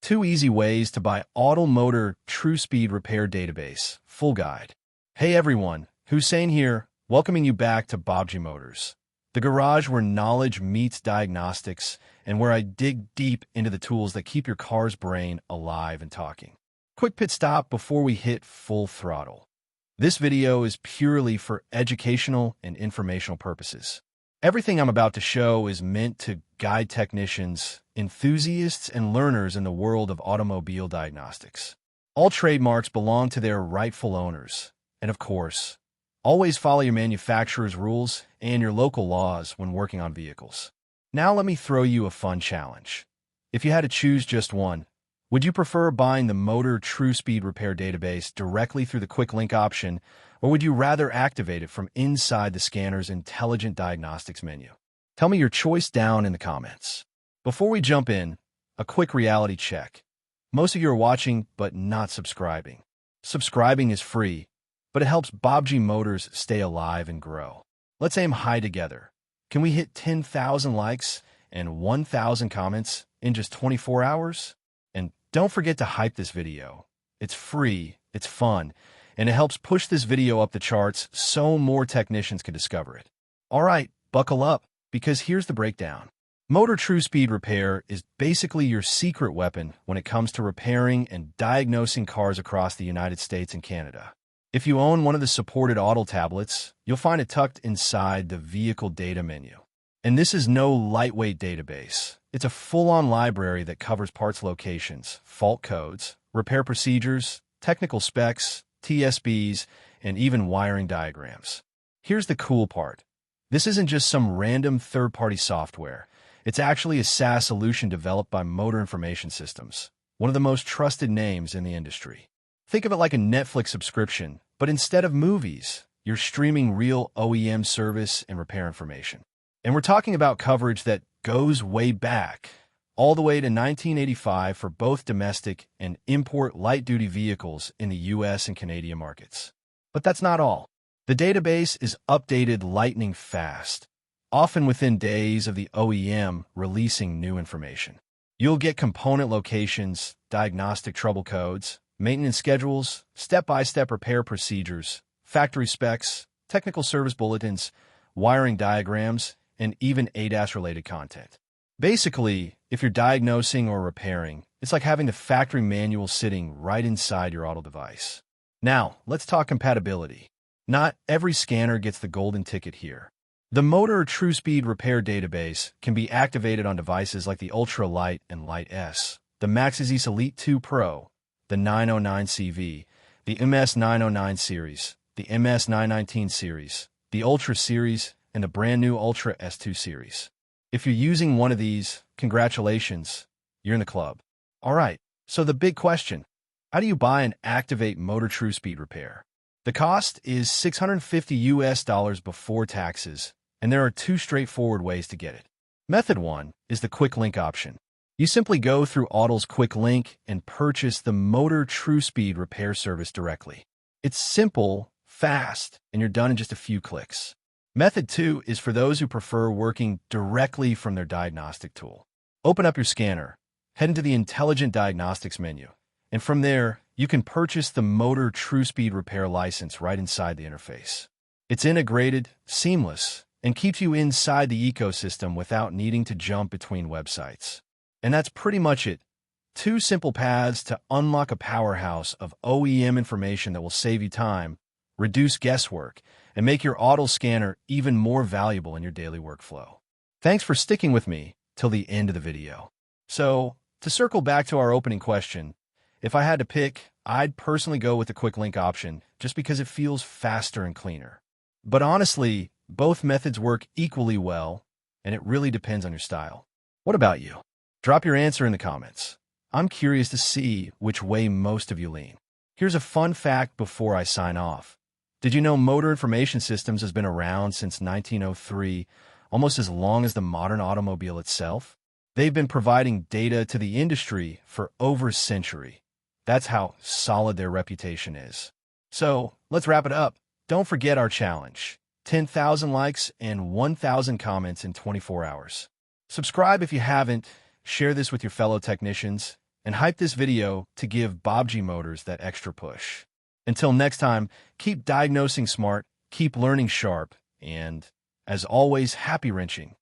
2 easy ways to buy Autel Motor TruSpeed Repair database. Full guide. Hey everyone, Hussein here, welcoming you back to Bobji Motors, the garage where knowledge meets diagnostics and where I dig deep into the tools that keep your car's brain alive and talking. Quick pit stop before we hit full throttle. This video is purely for educational and informational purposes. Everything I'm about to show is meant to guide technicians, enthusiasts, and learners in the world of automobile diagnostics. All trademarks belong to their rightful owners. And of course, always follow your manufacturer's rules and your local laws when working on vehicles. Now let me throw you a fun challenge. If you had to choose just one, would you prefer buying the Motor TruSpeed Repair database directly through the quick link option, or would you rather activate it from inside the scanner's Intelligent Diagnostics menu? Tell me your choice down in the comments. Before we jump in, a quick reality check. Most of you are watching but not subscribing. Subscribing is free, but it helps Bobji Motors stay alive and grow. Let's aim high together. Can we hit 10,000 likes and 1,000 comments in just 24 hours? And don't forget to hype this video. It's free, it's fun, and it helps push this video up the charts so more technicians can discover it. All right, buckle up, because here's the breakdown. Motor TruSpeed Repair is basically your secret weapon when it comes to repairing and diagnosing cars across the United States and Canada. If you own one of the supported Autel tablets, you'll find it tucked inside the Vehicle Data menu. And this is no lightweight database. It's a full-on library that covers parts locations, fault codes, repair procedures, technical specs, TSBs, and even wiring diagrams. Here's the cool part. This isn't just some random third-party software. It's actually a SaaS solution developed by Motor Information Systems, one of the most trusted names in the industry. Think of it like a Netflix subscription, but instead of movies, you're streaming real OEM service and repair information. And we're talking about coverage that goes way back, all the way to 1985 for both domestic and import light-duty vehicles in the US and Canadian markets. But that's not all. The database is updated lightning fast, often within days of the OEM releasing new information. You'll get component locations, diagnostic trouble codes, maintenance schedules, step-by-step repair procedures, factory specs, technical service bulletins, wiring diagrams, and even ADAS-related content. Basically, if you're diagnosing or repairing, it's like having the factory manual sitting right inside your Autel device. Now, let's talk compatibility. Not every scanner gets the golden ticket here. The Motor TruSpeed Repair database can be activated on devices like the Ultra Lite and Lite S, the Maxisys Elite II Pro, the 909CV, the MS909 series, the MS919 series, the Ultra series, and the brand new Ultra S2 series. If you're using one of these, congratulations, you're in the club. All right, so the big question, how do you buy and activate Motor TruSpeed Repair? The cost is $650 before taxes, and there are 2 straightforward ways to get it. Method 1 is the quick link option. You simply go through Autel's quick link and purchase the Motor TruSpeed Repair service directly. It's simple, fast, and you're done in just a few clicks. Method 2 is for those who prefer working directly from their diagnostic tool. Open up your scanner, head into the Intelligent Diagnostics menu, and from there, you can purchase the Motor TruSpeed Repair license right inside the interface. It's integrated, seamless, and keeps you inside the ecosystem without needing to jump between websites. And that's pretty much it. 2 simple paths to unlock a powerhouse of OEM information that will save you time, reduce guesswork, and make your Autel scanner even more valuable in your daily workflow. Thanks for sticking with me till the end of the video. So, to circle back to our opening question, if I had to pick, I'd personally go with the quick link option just because it feels faster and cleaner. But honestly, both methods work equally well, and it really depends on your style. What about you? Drop your answer in the comments. I'm curious to see which way most of you lean. Here's a fun fact before I sign off. Did you know Motor Information Systems has been around since 1903, almost as long as the modern automobile itself? They've been providing data to the industry for over a century. That's how solid their reputation is. So, let's wrap it up. Don't forget our challenge. 10,000 likes and 1,000 comments in 24 hours. Subscribe if you haven't, share this with your fellow technicians, and hype this video to give Bobji Motors that extra push. Until next time, keep diagnosing smart, keep learning sharp, and, as always, happy wrenching.